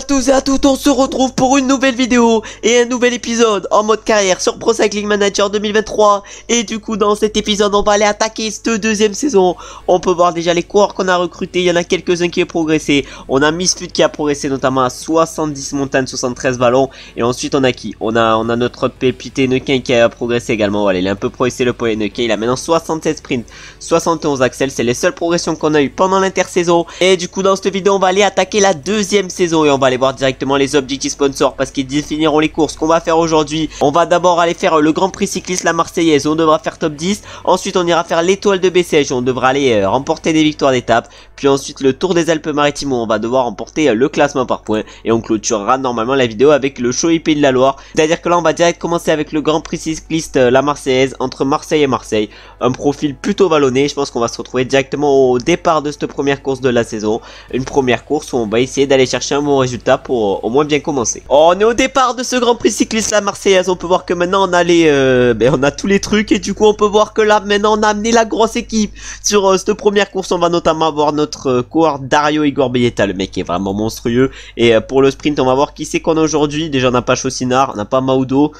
tous et à toutes, on se retrouve pour une nouvelle vidéo et un nouvel épisode en mode carrière sur Pro Cycling Manager 2023. Et du coup dans cet épisode on va aller attaquer cette deuxième saison. On peut voir déjà les coureurs qu'on a recrutés, il y en a quelques-uns qui ont progressé. On a Misfut qui a progressé notamment à 70 montagnes, 73 vallons. Et ensuite on a qui on a notre pépite Neuquin qui a progressé également. Voilà, il a un peu progressé le poids Neuquin, il a maintenant 67 sprints, 71 axels. C'est les seules progressions qu'on a eu pendant l'intersaison. Et du coup dans cette vidéo on va aller attaquer la deuxième saison et on va aller voir directement les objectifs sponsors parce qu'ils définiront les courses qu'on va faire aujourd'hui. On va d'abord aller faire le Grand Prix cycliste la Marseillaise, on devra faire top 10. Ensuite on ira faire l'étoile de Bessèges, on devra aller remporter des victoires d'étape. Puis ensuite le Tour des Alpes-Maritimes où on va devoir remporter le classement par points. Et on clôturera normalement la vidéo avec le show IP de la Loire. C'est à dire que là on va direct commencer avec le Grand Prix cycliste la Marseillaise entre Marseille et Marseille. Un profil plutôt vallonné, je pense qu'on va se retrouver directement au départ de cette première course de la saison. Une première course où on va essayer d'aller chercher un bon résultat pour au moins bien commencer. On est au départ de ce Grand Prix cycliste la Marseillaise. On peut voir que maintenant on a on a tous les trucs et du coup on peut voir que là maintenant on a amené la grosse équipe. Sur cette première course on va notamment avoir notre coureur Dario Igor Belletta, le mec est vraiment monstrueux. Et pour le sprint on va voir qui c'est qu'on a aujourd'hui. Déjà on n'a pas Chaucinard, on n'a pas Maudo.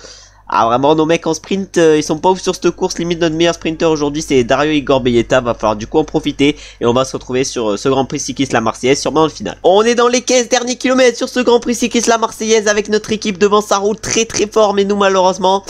Ah vraiment nos mecs en sprint ils sont pas ouf sur cette course, limite notre meilleur sprinter aujourd'hui c'est Dario Igor Belletta, va falloir du coup en profiter et on va se retrouver sur ce Grand Prix cycliste la Marseillaise sûrement dans le final. On est dans les 15 derniers kilomètres sur ce Grand Prix cycliste la Marseillaise avec notre équipe devant, ça roule très fort mais nous malheureusement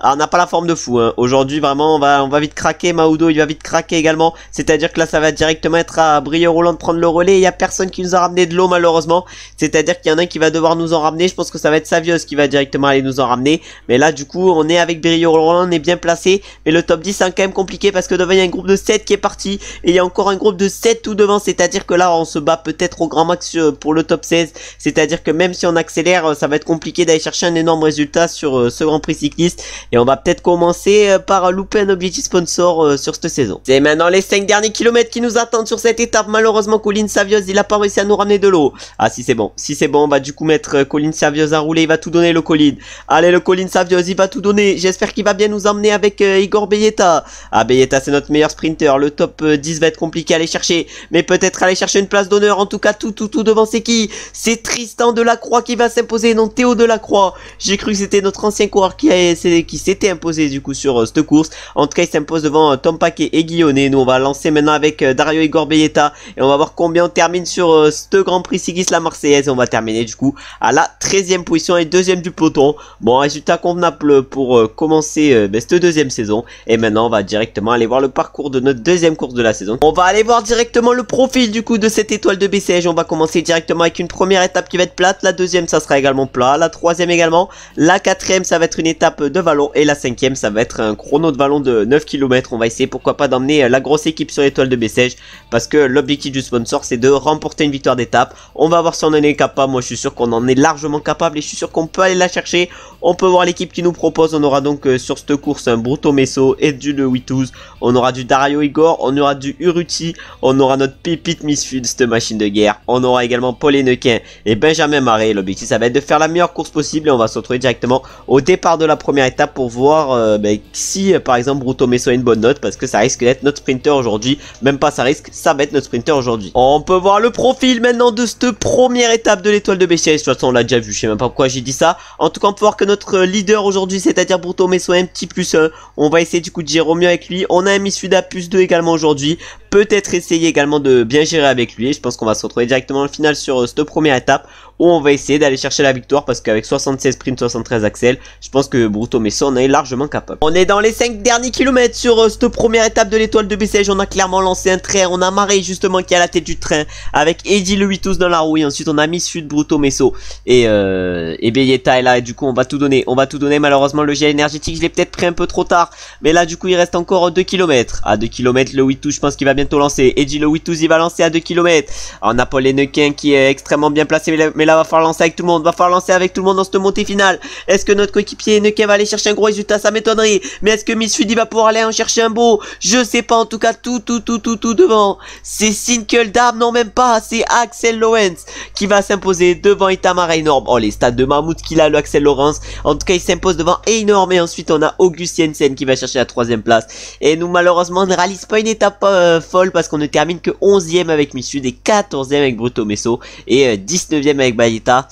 on n'a pas la forme de fou hein. Aujourd'hui vraiment on va vite craquer, Maudo il va vite craquer également, c'est à dire que là ça va directement être à Brieux-Roland de prendre le relais, il y a personne qui nous a ramené de l'eau malheureusement, c'est à dire qu'il y en a un qui va devoir nous en ramener, je pense que ça va être Savios qui va directement aller nous en ramener, mais là du coup on est avec Brieux-Roland, on est bien placé, mais le top 10 c'est quand même compliqué parce que devant il y a un groupe de 7 qui est parti et il y a encore un groupe de 7 tout devant, c'est à dire que là on se bat peut-être au grand max pour le top 16, c'est à dire que même si on accélère ça va être compliqué d'aller chercher un énorme résultat sur ce Grand Prix cycliste et on va peut-être commencer par louper un objectif sponsor sur cette saison. C'est maintenant les 5 derniers kilomètres qui nous attendent sur cette étape. Malheureusement Colin Savios il a pas réussi à nous ramener de l'eau. Ah si c'est bon, on va du coup mettre Colin Savios à rouler, il va tout donner le Colin. Allez le Colin Savios il va tout donner, j'espère qu'il va bien nous emmener avec Igor Belletta. Ah Belletta c'est notre meilleur sprinter, le top 10 va être compliqué à aller chercher, mais peut-être aller chercher une place d'honneur. En tout cas tout devant c'est qui? C'est Tristan Delacroix qui va s'imposer, non Théo Delacroix. J'ai cru que c'était notre ancien coureur qui s'était imposé du coup sur cette course. En tout cas il s'impose devant Tom Paquet et Guillonnet. Nous on va lancer maintenant avec Dario Igor Belletta et on va voir combien on termine sur ce Grand Prix cycliste la Marseillaise. On va terminer du coup à la 13e position et 2e du peloton. Bon résultat convenable pour commencer cette deuxième saison. Et maintenant on va directement aller voir le parcours de notre deuxième course de la saison. On va aller voir directement le profil du coup de cette étoile de Bessèges. On va commencer directement avec une première étape qui va être plate, la deuxième ça sera également plat, la troisième également, la quatrième ça va être une étape de vallon et la cinquième ça va être un chrono de vallon de 9 km. On va essayer pourquoi pas d'emmener la grosse équipe sur l'étoile de Bessèges parce que l'objectif du sponsor c'est de remporter une victoire d'étape. On va voir si on en est capable, moi je suis sûr qu'on en est largement capable et je suis sûr qu'on peut aller la chercher. On peut voir l'équipe qui nous propose, on aura donc sur cette course un Bruto Messo et du Le Witouz, on aura du Dario Igor, on aura du Uruti, on aura notre pépite Misfut, cette machine de guerre, on aura également Paul Neuquin et Benjamin Marais. L'objectif ça va être de faire la meilleure course possible et on va se retrouver directement au départ de la première étape pour voir si par exemple Bruto Messo a une bonne note parce que ça risque d'être notre sprinter aujourd'hui, même pas ça risque, ça va être notre sprinter aujourd'hui. On peut voir le profil maintenant de cette première étape de l'étoile de Bessèges, de toute façon on l'a déjà vu, je sais même pas pourquoi j'ai dit ça. En tout cas on peut voir que notre leader aujourd'hui c'est-à-dire Bruto Messo un petit plus 1, on va essayer du coup de gérer au mieux avec lui. On a un Missuda plus 2 également aujourd'hui, peut-être essayer également de bien gérer avec lui et je pense qu'on va se retrouver directement dans le final sur cette première étape où on va essayer d'aller chercher la victoire parce qu'avec 76 sprints, 73 axels, je pense que Bruto Messo en est largement capable. On est dans les 5 derniers kilomètres sur cette première étape de l'étoile de Bessèges. On a clairement lancé un train, on a Marais justement qui est à la tête du train avec Eddy Le Witouz dans la roue et ensuite on a Misfut, Bruto Messo et Belletta est là et du coup on va tout donner, malheureusement le gel énergétique je l'ai peut-être pris un peu trop tard mais là du coup il reste encore 2 km. À 2 km Le Witouz je pense qu'il va bientôt lancer, Eddy Le Witouz il va lancer à 2 km. On a Paul Neuquin qui est extrêmement bien placé mais là va falloir lancer avec tout le monde, dans cette montée finale. Est-ce que notre coéquipier Neuquin va aller chercher un gros résultat? Ça m'étonnerait, mais est-ce que Misfut va pouvoir aller en chercher un beau? Je sais pas, en tout cas tout devant c'est Sinkeldam, non même pas, c'est Axel Lawrence qui va s'imposer devant Itamar Énorme. Oh les stats de mammouth qu'il a le Axel Lawrence, en tout cas il s'impose devant Énorme et ensuite on a August Jensen qui va chercher la 3ème place et nous malheureusement on ne réalise pas une étape folle parce qu'on ne termine que 11ème avec Misfut et 14ème avec Bruto Messo et 19ème avec Bayeta.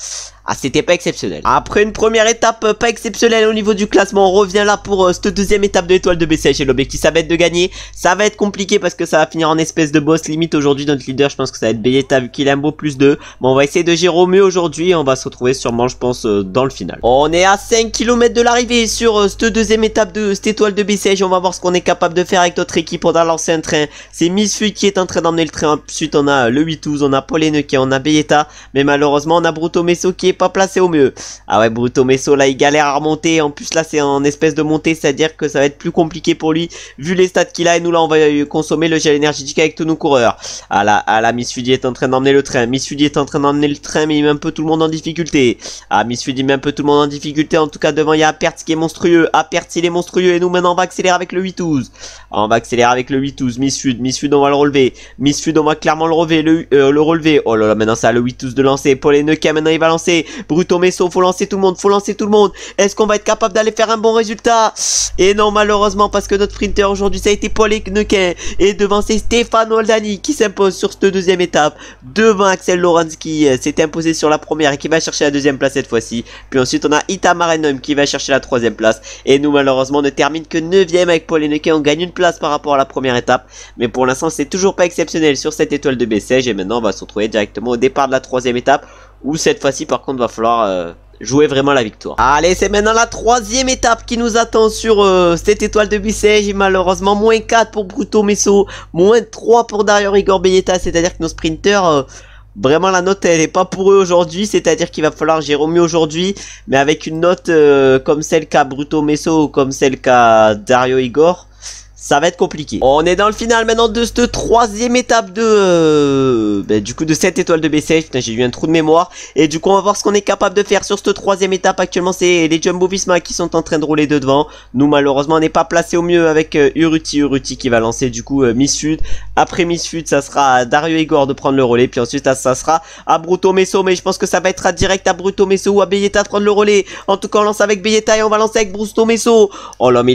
Ah, c'était pas exceptionnel. Après une première étape pas exceptionnelle au niveau du classement, on revient là pour cette deuxième étape de l'étoile de BCH. Et l'objectif, ça va être de gagner. Ça va être compliqué parce que ça va finir en espèce de boss limite aujourd'hui. Notre leader, je pense que ça va être Bayeta vu qu'il a un beau plus 2. Bon, on va essayer de gérer au mieux aujourd'hui et on va se retrouver sûrement, je pense, dans le final. On est à 5 km de l'arrivée sur cette deuxième étape de cette étoile de BCH. On va voir ce qu'on est capable de faire avec notre équipe. On a lancé un train. C'est Misfut qui est en train d'emmener le train. Ensuite, on a le 8-12, on a Paul Henneke, on a Bayeta. Mais malheureusement, on a Bruto Messo qui est pas placé au mieux. Ah ouais, Bruto Messo là il galère à remonter. En plus là c'est en espèce de montée, c'est à dire que ça va être plus compliqué pour lui vu les stats qu'il a. Et nous là on va consommer le gel énergétique avec tous nos coureurs. Ah là Misfudi est en train d'emmener le train. Misfudi est en train d'emmener le train, mais il met un peu tout le monde en difficulté. Ah, Misfudi met un peu tout le monde en difficulté. En tout cas devant il y a Apertz qui est monstrueux. Apertz il est monstrueux. Et nous maintenant on va accélérer avec le 8-12. On va accélérer avec le 8-12. Misfud on va le relever. Misfud on va clairement le relever. Le relever. Oh là là, maintenant ça a le 8-12 de lancer. Paul Henneke maintenant il va lancer. Bruto Messo, faut lancer tout le monde, faut lancer tout le monde. Est-ce qu'on va être capable d'aller faire un bon résultat? Et non, malheureusement, parce que notre sprinter aujourd'hui ça a été Paul Henneke. Et devant c'est Stéphane Oldani qui s'impose sur cette deuxième étape. Devant Axel Lorenz qui s'est imposé sur la première et qui va chercher la deuxième place cette fois-ci. Puis ensuite on a Itamar Enum qui va chercher la troisième place. Et nous malheureusement on ne termine que 9ème avec Paul Henneke. On gagne une place par rapport à la première étape. Mais pour l'instant c'est toujours pas exceptionnel sur cette étoile de BCH. Et maintenant on va se retrouver directement au départ de la troisième étape. Où cette fois-ci par contre va falloir jouer vraiment la victoire. Allez, c'est maintenant la troisième étape qui nous attend sur cette étoile de BCH. Et malheureusement moins 4 pour Bruto Messo, moins 3 pour Dario Igor Bayeta. C'est à dire que nos sprinters vraiment la note elle est pas pour eux aujourd'hui. C'est à dire qu'il va falloir gérer au mieux aujourd'hui. Mais avec une note comme celle qu'a Bruto Messo ou comme celle qu'a Dario Igor, ça va être compliqué. On est dans le final maintenant de cette troisième étape de du coup de cette étoile de BCH. Putain, j'ai eu un trou de mémoire. Et du coup on va voir ce qu'on est capable de faire sur cette troisième étape. Actuellement c'est les Jumbo Visma qui sont en train de rouler de devant. Nous malheureusement on n'est pas placé au mieux avec Urruti qui va lancer du coup Misfud. Après Misfud ça sera à Dario Igor de prendre le relais. Puis ensuite ça sera à Bruto Messo. Mais je pense que ça va être à direct à Bruto Messo ou à Bayeta de prendre le relais. En tout cas on lance avec Bayeta et on va lancer avec Bruto Messo. Oh là mais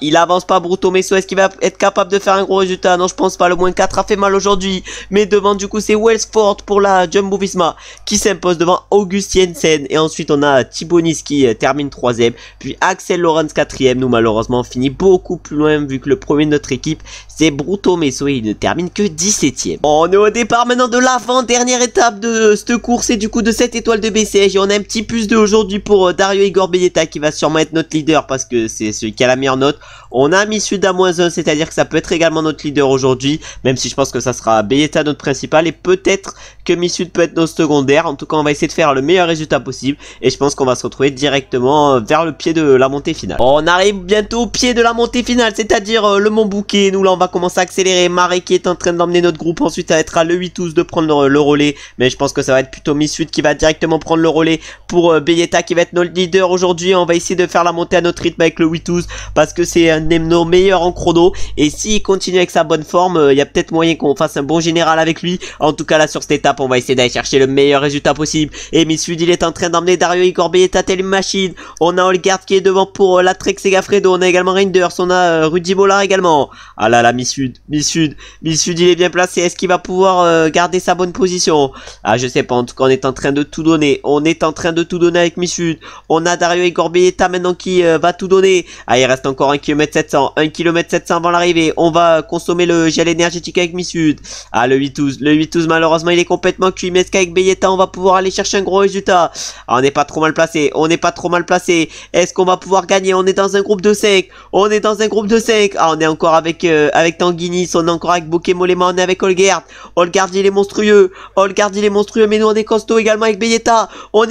il avance pas Bruto Messo. Est-ce qu'il va être capable de faire un gros résultat? Non, je pense pas. Le moins 4 a fait mal aujourd'hui. Mais devant, du coup, c'est Wellsford pour la Jumbo Visma qui s'impose devant August Jensen. Et ensuite, on a Thibaut Nice qui termine 3ème. Puis Axel Lorenz 4ème. Nous, malheureusement, on finit beaucoup plus loin vu que le premier de notre équipe, c'est Bruto Messo et il ne termine que 17ème. On est au départ maintenant de l'avant-dernière étape de cette course et du coup de cette étoile de BCH. Et on a un petit plus 2 aujourd'hui pour Dario Igor Bayeta qui va sûrement être notre leader parce que c'est celui qui a la meilleure note. On a Misfud à -1, c'est-à-dire que ça peut être également notre leader aujourd'hui, même si je pense que ça sera Bayeta notre principal et peut-être que Misfud peut être notre secondaire. En tout cas on va essayer de faire le meilleur résultat possible et je pense qu'on va se retrouver directement vers le pied de la montée finale. On arrive bientôt au pied de la montée finale, c'est-à-dire le Mont Bouquet. Nous là on va commencer à accélérer. Marek qui est en train d'emmener notre groupe, ensuite ça va être à le 8-12 de prendre le relais, mais je pense que ça va être plutôt Misfud qui va directement prendre le relais pour Bayeta qui va être notre leader aujourd'hui. On va essayer de faire la montée à notre rythme avec le 8-12 parce que c'est un de nos meilleurs en chrono et s'il continue avec sa bonne forme, il y a peut-être moyen qu'on fasse un bon général avec lui. En tout cas là sur cette étape on va essayer d'aller chercher le meilleur résultat possible. Et Misfud il est en train d'emmener Dario Igor Bayeta telle une machine. On a Olgard qui est devant pour la Trek Segafredo. On a également Reinders, on a Rudy Mollard également. Ah là là Misfud il est bien placé. Est-ce qu'il va pouvoir garder sa bonne position? Ah je sais pas, en tout cas on est en train de tout donner. On est en train de tout donner avec Misfud. On a Dario Igor Bayeta maintenant qui va tout donner. Ah il reste encore 1 km 700 avant l'arrivée. On va consommer le gel énergétique avec Misfud. Ah le 8-12 malheureusement il est complètement cuit, mais est-ce qu'avec Bayeta on va pouvoir aller chercher un gros résultat? Ah, on n'est pas trop mal placé, est-ce qu'on va pouvoir gagner? On est dans un groupe de 5, ah on est encore avec Tanguinis, on est encore avec Bokemolema, on est avec Olgard il est monstrueux, mais nous on est costaud également avec Bayeta, on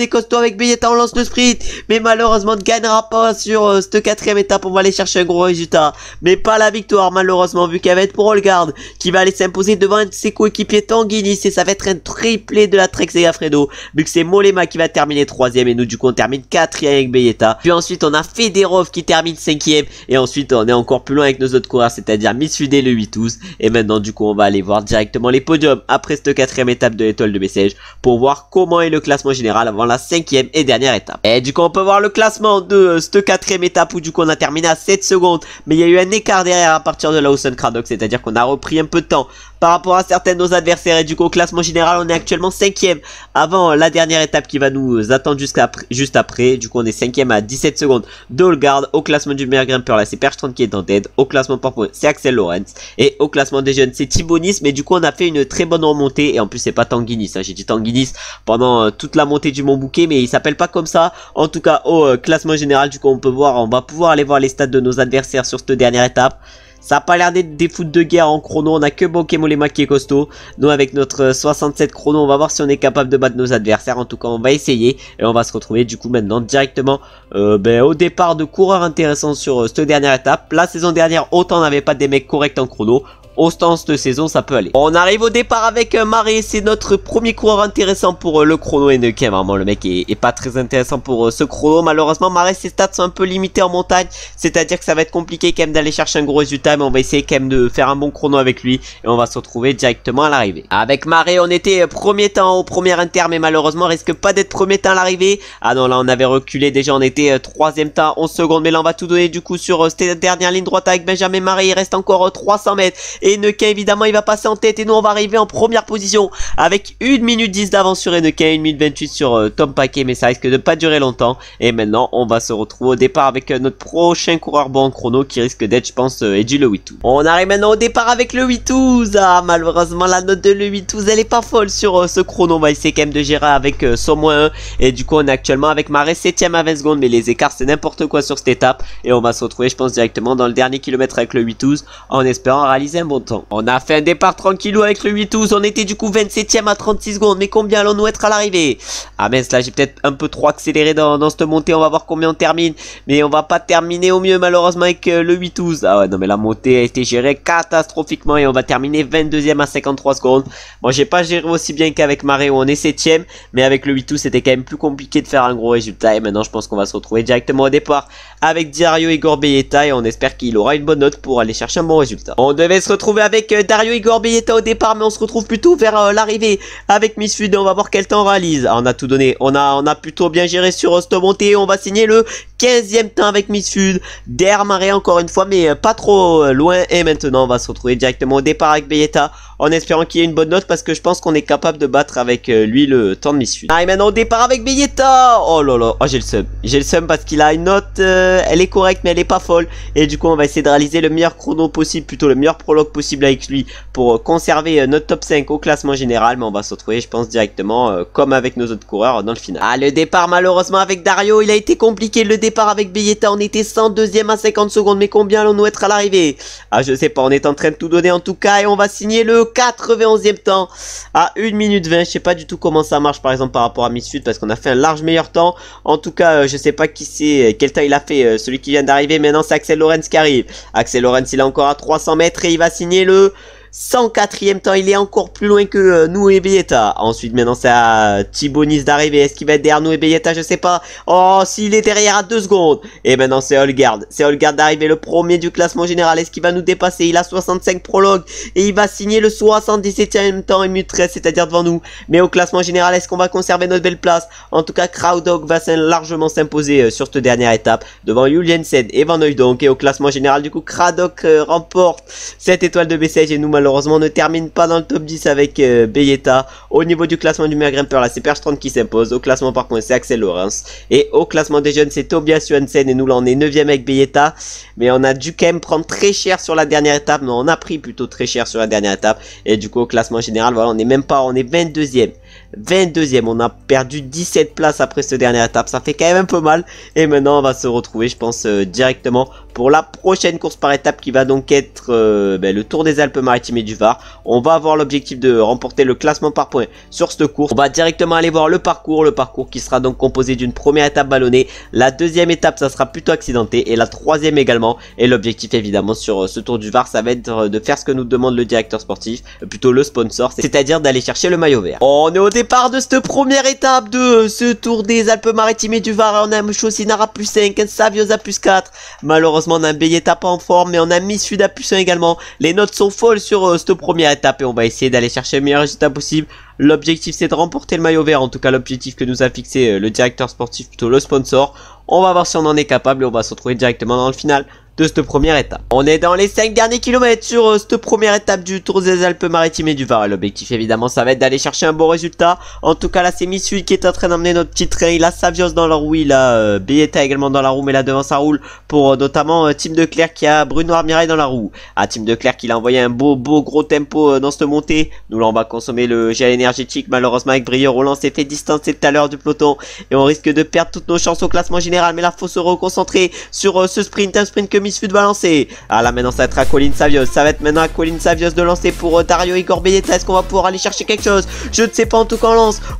lance le sprint, mais malheureusement on ne gagnera pas sur cette quatrième étape. On va aller chercher un gros résultat, mais pas la victoire malheureusement, vu qu'elle va être pour Olgard qui va aller s'imposer devant ses coéquipiers Tanguinis et ça va être un triplé de la Trek Segafredo vu que c'est Molema qui va terminer 3ème et nous du coup on termine 4ème avec Bayeta. Puis ensuite on a Federov qui termine 5ème et ensuite on est encore plus loin avec nos autres coureurs, c'est-à-dire Misfud et le 8-12. Et maintenant du coup on va aller voir directement les podiums après cette quatrième étape de l'étoile de BCH pour voir comment est le classement général avant la 5ème et dernière étape. Et du coup on peut voir le classement de cette quatrième étape où du coup on a terminé à 7 secondes, mais il y a eu un écart derrière à partir de la Hausen Craddock, c'est-à-dire qu'on a repris un peu de temps par rapport à certains de nos adversaires. Et du coup au classement général on est actuellement 5ème avant la dernière étape qui va nous attendre juste après. Du coup on est 5ème à 17 secondes de Holgard. Au classement du meilleur grimpeur là c'est Perchtron qui est en tête. Au classement par point c'est Axel Lorenz. Et au classement des jeunes c'est Thibaut Nice. Mais du coup on a fait une très bonne remontée. Et en plus c'est pas Tanguy Nice, hein. J'ai dit Tanguy Nice pendant toute la montée du Mont Bouquet, mais il s'appelle pas comme ça. En tout cas au classement général du coup on va pouvoir aller voir les stats de nos adversaires sur cette dernière étape. Ça a pas l'air d'être des foot de guerre en chrono, on a que Bokemolema qui est costaud. Nous avec notre 67 chrono, on va voir si on est capable de battre nos adversaires. En tout cas on va essayer et on va se retrouver du coup maintenant directement au départ de coureurs intéressants sur cette dernière étape. La saison dernière autant on n'avait pas des mecs corrects en chrono. Autant cette saison ça peut aller. On arrive au départ avec Marais, c'est notre premier coureur intéressant pour le chrono NK. Vraiment le mec est pas très intéressant pour ce chrono. Malheureusement Marais ses stats sont un peu limitées en montagne, c'est à dire que ça va être compliqué quand même d'aller chercher un gros résultat. Mais on va essayer quand même de faire un bon chrono avec lui et on va se retrouver directement à l'arrivée. Avec Marais on était premier temps au premier inter, mais malheureusement on risque pas d'être premier temps à l'arrivée. Ah non, là on avait reculé déjà, on était troisième temps 11 secondes. Mais là on va tout donner du coup sur cette dernière ligne droite avec Benjamin Marais. Il reste encore 300 mètres. Et Ennequin évidemment il va passer en tête et nous on va arriver en première position avec 1 minute 10 d'avance sur Ennequin, 1 minute 28 sur Tom Paquet, mais ça risque de pas durer longtemps. Et maintenant on va se retrouver au départ avec notre prochain coureur bon en chrono qui risque d'être je pense Edgy le 8-12. On arrive maintenant au départ avec le 8-12. Ah malheureusement la note de le 8-12 elle est pas folle sur ce chrono. On va essayer quand même de gérer avec son moins 1. Et du coup on est actuellement avec Marais 7ème à 20 secondes, mais les écarts c'est n'importe quoi sur cette étape. Et on va se retrouver je pense directement dans le dernier kilomètre avec le 8-12 en espérant réaliser un bon temps. On a fait un départ tranquillou avec le 8-12. On était du coup 27ème à 36 secondes. Mais combien allons-nous être à l'arrivée? Ah mince, là j'ai peut-être un peu trop accéléré dans cette montée. On va voir combien on termine. Mais on va pas terminer au mieux malheureusement avec le 8-12. Ah ouais non mais la montée a été gérée catastrophiquement. Et on va terminer 22ème à 53 secondes. Bon j'ai pas géré aussi bien qu'avec Marais où on est 7ème. Mais avec le 8-12 c'était quand même plus compliqué de faire un gros résultat. Et maintenant je pense qu'on va se retrouver directement au départ avec Dario Igor Belletta. Et on espère qu'il aura une bonne note pour aller chercher un bon résultat. On devait se retrouver avec Dario Igor Belletta au départ, mais on se retrouve plutôt vers l'arrivée avec Misfud. On va voir quel temps on réalise. Ah, on a tout donné, on a plutôt bien géré sur cette montée. On va signer le 15e temps avec Misfud, derrière Marais encore une fois, mais pas trop loin. Et maintenant on va se retrouver directement au départ avec Belletta, en espérant qu'il y ait une bonne note, parce que je pense qu'on est capable de battre avec lui le temps de Misfud. Ah, et maintenant au départ avec Belletta. Oh là là, oh, j'ai le seum parce qu'il a une note, elle est correcte mais elle est pas folle. Et du coup on va essayer de réaliser le meilleur chrono possible, plutôt le meilleur prologue possible avec lui, pour conserver notre top 5 au classement général. Mais on va se retrouver je pense directement comme avec nos autres coureurs dans le final. Ah, le départ malheureusement avec Dario il a été compliqué. Le départ avec Belletta on était 102ème à 50 secondes, mais combien allons-nous être à l'arrivée? Ah je sais pas, on est en train de tout donner en tout cas. Et on va signer le 91e temps à 1 minute 20. Je sais pas du tout comment ça marche par exemple par rapport à Misfud, parce qu'on a fait un large meilleur temps. En tout cas je sais pas qui c'est, quel temps il a fait celui qui vient d'arriver. Maintenant c'est Axel Lorenz qui arrive. Axel Lorenz il est encore à 300 mètres et il va signer le 104e temps. Il est encore plus loin que nous et Belletta. Ensuite maintenant c'est à Thibaut Nice d'arriver. Est-ce qu'il va être derrière nous et Belletta? Je sais pas. Oh, s'il est derrière à 2 secondes. Et maintenant c'est Holgard. C'est Holgard d'arriver, le premier du classement général. Est-ce qu'il va nous dépasser? Il a 65 prologues et il va signer le 77e temps et minute 13, c'est-à-dire devant nous. Mais au classement général, est-ce qu'on va conserver notre belle place? En tout cas Crowdog va largement s'imposer sur cette dernière étape devant Juliensen et Van Hooydonk. Et au classement général du coup Crowdog remporte cette étoile de BCG. Et nous malheureusement on ne termine pas dans le top 10 avec Belletta. Au niveau du classement du meilleur grimpeur là c'est Perchtron qui s'impose. Au classement par contre c'est Axel Lorenz. Et au classement des jeunes c'est Tobias Johansen. Et nous là on est 9ème avec Belletta. Mais on a dû quand même prendre très cher sur la dernière étape. Non, on a pris plutôt très cher sur la dernière étape. Et du coup au classement général voilà on est même pas, on est 22ème. 22ème, on a perdu 17 places après cette dernière étape, ça fait quand même un peu mal. Et maintenant on va se retrouver je pense directement pour la prochaine course par étape qui va donc être le Tour des Alpes-Maritimes et du Var. On va avoir l'objectif de remporter le classement par points sur cette course. On va directement aller voir le parcours qui sera donc composé d'une première étape ballonnée. La deuxième étape ça sera plutôt accidenté et la troisième également. Et l'objectif évidemment sur ce Tour du Var ça va être de faire ce que nous demande le directeur sportif, plutôt le sponsor, c'est-à-dire d'aller chercher le maillot vert. On est au départ de cette première étape de ce Tour des Alpes-Maritimes et du Var. On a un Chosinara plus 5, un Saviosa plus 4. Malheureusement on a un Belletta pas en forme, mais on a Misfud à plus 1 également. Les notes sont folles sur cette première étape et on va essayer d'aller chercher le meilleur résultat possible. L'objectif c'est de remporter le maillot vert, en tout cas l'objectif que nous a fixé le directeur sportif, plutôt le sponsor. On va voir si on en est capable et on va se retrouver directement dans le final de cette première étape. On est dans les 5 derniers kilomètres sur cette première étape du Tour des Alpes-Maritimes et du Var. Et l'objectif évidemment ça va être d'aller chercher un bon résultat. En tout cas là c'est Misfud qui est en train d'emmener notre petit train. Il a Savios dans la roue, il a Belletta également dans la roue, mais là devant ça roule pour notamment Team Declercq qui a Bruno Armirail dans la roue. Team Declercq il a envoyé un beau gros tempo dans cette montée. Nous là on va consommer le gel énergétique. Malheureusement avec Brieux Roland s'est fait distancer tout à l'heure du peloton et on risque de perdre toutes nos chances au classement général. Mais là faut se reconcentrer sur ce sprint, un sprint que Misfud va lancer. Là maintenant ça va être à Colin Savios, ça va être maintenant à Colin Savios de lancer pour Dario Igor Belletta. Est-ce qu'on va pouvoir aller chercher quelque chose? Je ne sais pas, en tout cas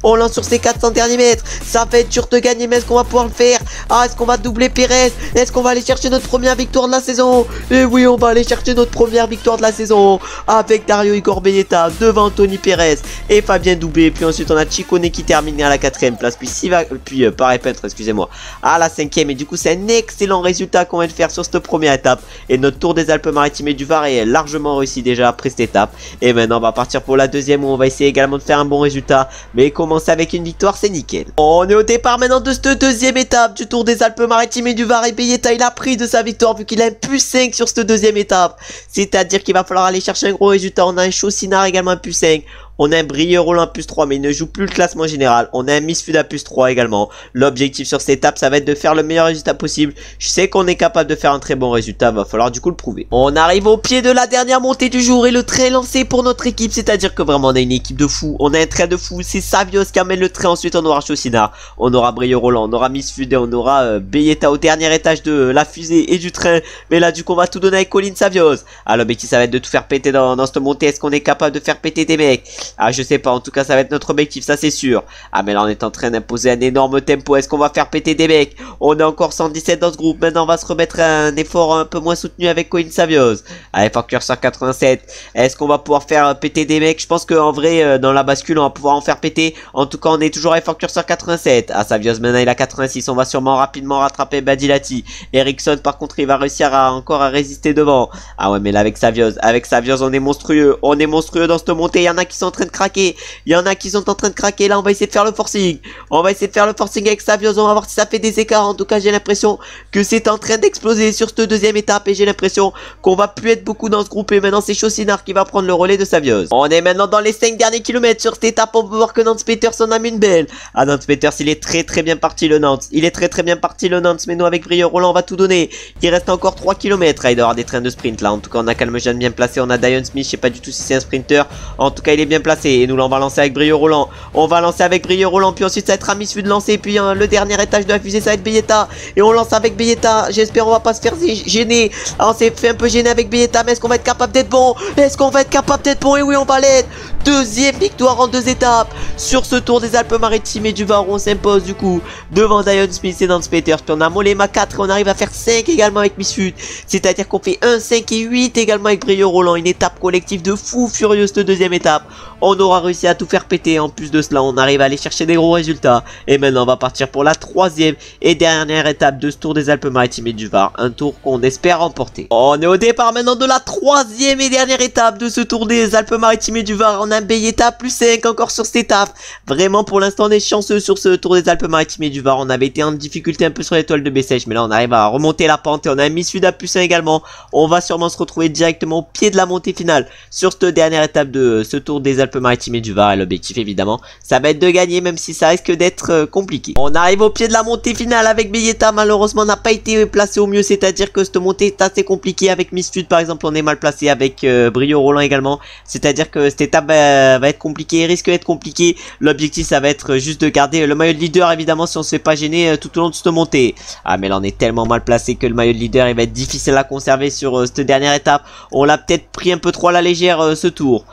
on lance sur ces 400 derniers mètres. Ça va être dur de gagner, mais est-ce qu'on va pouvoir le faire? Est-ce qu'on va doubler Pérez? Est-ce qu'on va aller chercher notre première victoire de la saison? Et oui, on va aller chercher notre première victoire de la saison avec Dario Igor Belletta devant Tony Pérez et Fabien Doubé. Puis ensuite on a Ciccone qui termine à la 4ème place, puis Paré Peintre, excusez-moi, à la 5ème. Et du coup c'est un excellent résultat qu'on vient de faire sur cette première étape. Et notre Tour des Alpes-Maritimes et du Var est largement réussi déjà après cette étape. Et maintenant on va partir pour la deuxième où on va essayer également de faire un bon résultat. Mais commencer avec une victoire c'est nickel. On est au départ maintenant de cette deuxième étape du Tour des Alpes-Maritimes et du Var. Et Belletta il a pris de sa victoire vu qu'il a un plus 5 sur cette deuxième étape. C'est-à-dire qu'il va falloir aller chercher un gros résultat. On a un Chaucinard également un plus 5. On a un Brieux Roland plus 3 mais il ne joue plus le classement général. On a un Misfud à plus 3 également. L'objectif sur cette étape ça va être de faire le meilleur résultat possible. Je sais qu'on est capable de faire un très bon résultat, va falloir du coup le prouver. On arrive au pied de la dernière montée du jour et le train est lancé pour notre équipe. C'est à dire que vraiment on a une équipe de fou. On a un train de fou, c'est Savios qui amène le train. Ensuite on aura Chaucinard, on aura Brieux Roland, on aura Misfud et on aura Belletta au dernier étage de la fusée et du train. Mais là du coup on va tout donner avec Colin Savios. L'objectif ça va être de tout faire péter dans cette montée. Est-ce qu'on est capable de faire péter des mecs? Je sais pas, en tout cas ça va être notre objectif, ça c'est sûr. Mais là on est en train d'imposer un énorme tempo. Est-ce qu'on va faire péter des mecs? On est encore 117 dans ce groupe. Maintenant on va se remettre à un effort un peu moins soutenu avec Colin Savios. Effort curseur 87. Est-ce qu'on va pouvoir faire péter des mecs? Je pense qu'en vrai dans la bascule on va pouvoir en faire péter. En tout cas on est toujours à effort curseur 87. Savios maintenant il a 86. On va sûrement rapidement rattraper Badilati. Ericsson par contre il va réussir encore à résister devant. Ouais mais là avec Savios on est monstrueux. On est monstrueux dans cette montée. Il y en a qui sont en train de craquer. Il y en a qui sont en train de craquer. Là on va essayer de faire le forcing. On va essayer de faire le forcing avec Savios. On va voir si ça fait des écarts. En tout cas j'ai l'impression que c'est en train d'exploser sur cette deuxième étape. Et j'ai l'impression qu'on va plus être beaucoup dans ce groupe. Et maintenant c'est Chaucinard qui va prendre le relais de Savios. On est maintenant dans les 5 derniers kilomètres sur cette étape. On peut voir que Nance Peters en a mis une belle. Nance Peters il est très bien parti le Nance. Il est très bien parti le Nance. Mais nous avec Brieux Roland on va tout donner. Il reste encore 3 km. Il doit y avoir des trains de sprint là. En tout cas on a Calmejean bien placé. On a Dion Smith. Je sais pas du tout si c'est un sprinter. En tout cas il est bien placé. Et nous là on va lancer avec Brieux Roland. On va lancer avec Brieux Roland. Puis ensuite ça va être Misfud de lancer. Puis le dernier étage de la fusée ça va être Belletta. Et on lance avec Belletta. J'espère on va pas se faire gêner. On s'est fait un peu gêner avec Belletta. Mais est-ce qu'on va être capable d'être bon? Est-ce qu'on va être capable d'être bon? Et oui on va l'être. Deuxième victoire en 2 étapes sur ce Tour des Alpes-Maritimes et du Var. On s'impose du coup devant Dion Smith et Nance Peters. Puis on a Mollema 4 et on arrive à faire 5 également avec Misfud. C'est-à-dire qu'on fait 1, 5 et 8 également avec Brieux Roland. Une étape collective de fou furieux cette deuxième étape. On aura réussi à tout faire péter. En plus de cela on arrive à aller chercher des gros résultats. Et maintenant on va partir pour la 3e et dernière étape de ce Tour des Alpes-Maritimes et du Var. Un tour qu'on espère remporter. On est au départ maintenant de la 3e et dernière étape de ce Tour des Alpes-Maritimes et du Var. On a un Belletta plus 5 encore sur cette étape. Vraiment pour l'instant on est chanceux sur ce Tour des Alpes-Maritimes et du Var. On avait été en difficulté un peu sur l'étoile de Bessèges. Mais là on arrive à remonter la pente. Et on a un Misfud à plus 1 également. On va sûrement se retrouver directement au pied de la montée finale sur cette dernière étape de ce Tour des Alpes-Maritimes et du Var. Et l'objectif évidemment ça va être de gagner, même si ça risque d'être compliqué. On arrive au pied de la montée finale avec Belletta. Malheureusement n'a pas été placé au mieux. C'est à dire que cette montée est assez compliquée. Avec Misfud par exemple on est mal placé. Avec Brieux Roland également. C'est à dire que cette étape va être compliquée, risque d'être compliquée. L'objectif ça va être juste de garder le maillot de leader évidemment si on se fait pas gêner tout au long de cette montée. Mais là on est tellement mal placé que le maillot de leader il va être difficile à conserver sur cette dernière étape. On l'a peut-être pris un peu trop à la légère ce tour.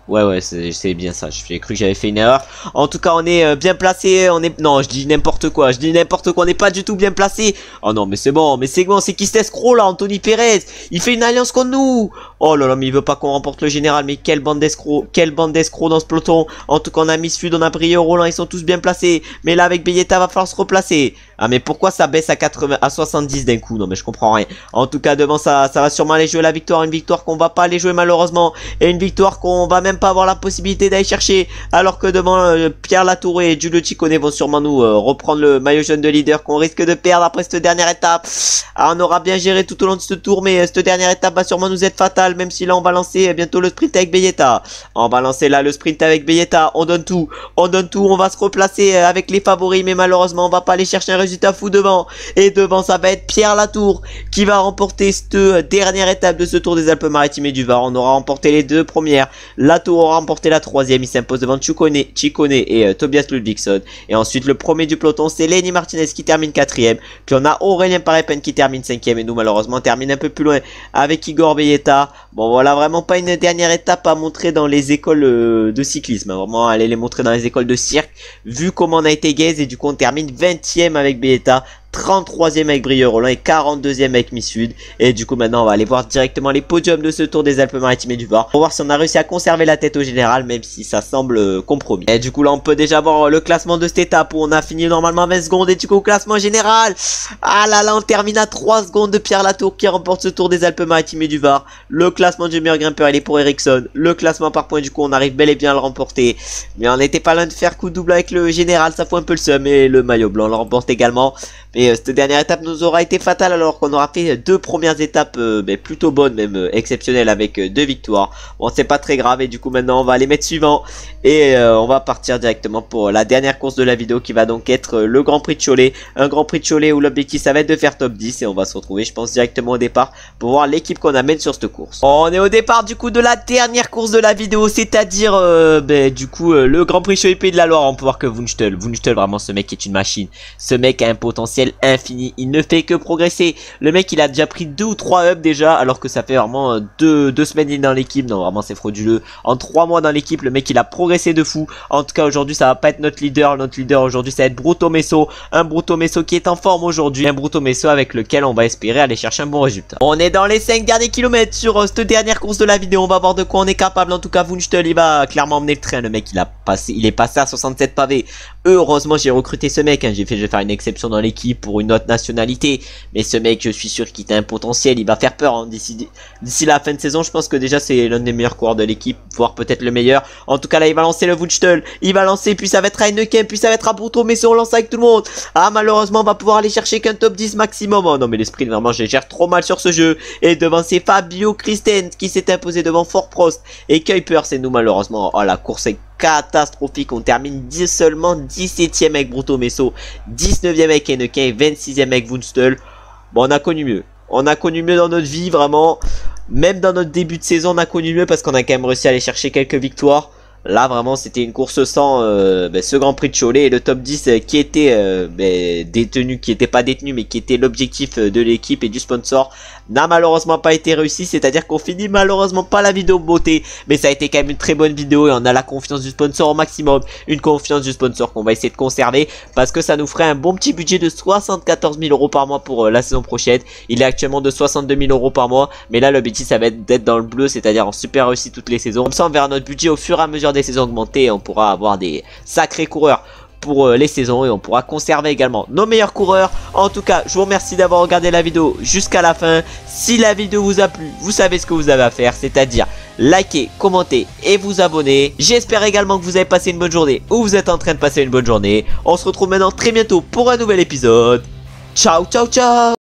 Ouais c'est bien ça. J'ai cru que j'avais fait une erreur. En tout cas on est bien placé. Non je dis n'importe quoi. On n'est pas du tout bien placé. Oh non mais c'est bon. C'est qui cet escroc là? Anthony Pérez. Il fait une alliance contre nous. Oh là là mais il veut pas qu'on remporte le général. Mais quelle bande d'escrocs. Quelle bande d'escrocs dans ce peloton. En tout cas on a Misfud, on a Brieux Roland. Ils sont tous bien placés. Mais là avec Belletta va falloir se replacer. Mais pourquoi ça baisse à 70 d'un coup? Non mais je comprends rien. En tout cas devant ça va sûrement aller jouer la victoire. Une victoire qu'on va pas aller jouer malheureusement. Et une victoire qu'on va même pas avoir la possibilité d'aller chercher, alors que devant Pierre Latour et Giulio Ciccone vont sûrement nous reprendre le maillot jaune de leader qu'on risque de perdre après cette dernière étape. Alors, on aura bien géré tout au long de ce tour, mais cette dernière étape va sûrement nous être fatale, même si là on va lancer bientôt le sprint avec Beyeta. On va lancer là le sprint avec Beyeta, on donne tout, on va se replacer avec les favoris, mais malheureusement on va pas aller chercher un résultat fou devant. Et devant ça va être Pierre Latour qui va remporter cette dernière étape de ce Tour des Alpes-Maritimes et du Var. On aura remporté les deux premières, Latour aura remporté la troisième, il s'impose devant Ciccone et Tobias Ludvigsson. Et ensuite le premier du peloton c'est Lenny Martinez qui termine quatrième, puis on a Aurélien Parepen qui termine cinquième, et nous malheureusement on termine un peu plus loin avec Igor Beyeta. Bon voilà, vraiment pas une dernière étape à montrer dans les écoles de cyclisme, vraiment aller les montrer dans les écoles de cirque, vu comment on a été gaze. Et du coup on termine 20ème avec Beyeta, 33ème avec Brieux-Roland et 42ème avec Missud. Et du coup maintenant on va aller voir directement les podiums de ce Tour des Alpes-Maritimes et du Var, pour voir si on a réussi à conserver la tête au général, même si ça semble compromis. Et du coup là on peut déjà voir le classement de cette étape où on a fini normalement 20 secondes. Et du coup au classement général, ah là là, on termine à 3 secondes de Pierre Latour qui remporte ce Tour des Alpes-Maritimes et du Var. Le classement du meilleur grimpeur il est pour Ericsson. Le classement par points, du coup on arrive bel et bien à le remporter, mais on n'était pas loin de faire coup double avec le général, ça fout un peu le seum. Et le maillot blanc le remporte également. Mais cette dernière étape nous aura été fatale, alors qu'on aura fait deux premières étapes plutôt bonnes, même exceptionnelles, avec 2 victoires. Bon, c'est pas très grave, et du coup maintenant on va les mettre suivants. Et on va partir directement pour la dernière course de la vidéo, qui va donc être le Grand Prix de Cholet. Un Grand Prix de Cholet où l'objectif ça va être de faire top 10, et on va se retrouver je pense directement au départ pour voir l'équipe qu'on amène sur cette course. On est au départ du coup de la dernière course de la vidéo, c'est-à-dire du coup le Grand Prix Cholet Pays de la Loire. On peut voir que Wunschtel vraiment, ce mec est une machine. Ce mec a un potentiel infini, il ne fait que progresser. Le mec il a déjà pris 2 ou 3 ups déjà, alors que ça fait vraiment 2 semaines il est dans l'équipe. Non vraiment c'est frauduleux. En 3 mois dans l'équipe, le mec il a progressé de fou. En tout cas aujourd'hui ça va pas être notre leader aujourd'hui ça va être Bruto Messo. Un Bruto Messo qui est en forme aujourd'hui, un Bruto Messo avec lequel on va espérer aller chercher un bon résultat. On est dans les 5 derniers kilomètres sur cette dernière course de la vidéo, on va voir de quoi on est capable. En tout cas Wunschtel il va clairement emmener le train. Le mec il est passé à 67 pavés. Heureusement j'ai recruté ce mec, hein. Je vais faire une exception dans l'équipe pour une autre nationalité, mais ce mec je suis sûr qu'il a un potentiel, il va faire peur hein. D'ici la fin de saison je pense que déjà c'est l'un des meilleurs coureurs de l'équipe, voire peut-être le meilleur. En tout cas là il va lancer le Wunschtel, il va lancer, puis ça va être à Heineken, puis ça va être à Bruto, mais si on lance avec tout le monde, ah malheureusement on va pouvoir aller chercher qu'un top 10 maximum. Oh non mais les sprints vraiment je les gère trop mal sur ce jeu. Et devant c'est Fabio Christen qui s'est imposé devant Fort Prost et Kuiper, c'est nous malheureusement. Oh la course est catastrophique, on termine seulement 17ème avec Bruto Messo, 19ème avec Heineken et 26ème avec Wunschtel. Bon on a connu mieux, dans notre vie vraiment, même dans notre début de saison on a connu mieux, parce qu'on a quand même réussi à aller chercher quelques victoires. Là vraiment c'était une course sans ce Grand Prix de Cholet, et le top 10 qui était détenu, qui était pas détenu mais qui était l'objectif de l'équipe et du sponsor, n'a malheureusement pas été réussi. C'est à dire qu'on finit malheureusement pas la vidéo beauté, mais ça a été quand même une très bonne vidéo, et on a la confiance du sponsor au maximum. Une confiance du sponsor qu'on va essayer de conserver, parce que ça nous ferait un bon petit budget de 74 000 € par mois pour la saison prochaine. Il est actuellement de 62 000 € par mois, mais là l'objectif ça va être d'être dans le bleu, c'est à dire en super réussi toutes les saisons. Comme ça on verra notre budget au fur et à mesure des saisons augmenter, et on pourra avoir des sacrés coureurs pour les saisons, et on pourra conserver également nos meilleurs coureurs. En tout cas je vous remercie d'avoir regardé la vidéo jusqu'à la fin. Si la vidéo vous a plu, vous savez ce que vous avez à faire, c'est à dire liker, commenter et vous abonner. J'espère également que vous avez passé une bonne journée, ou vous êtes en train de passer une bonne journée. On se retrouve maintenant très bientôt pour un nouvel épisode. Ciao ciao ciao.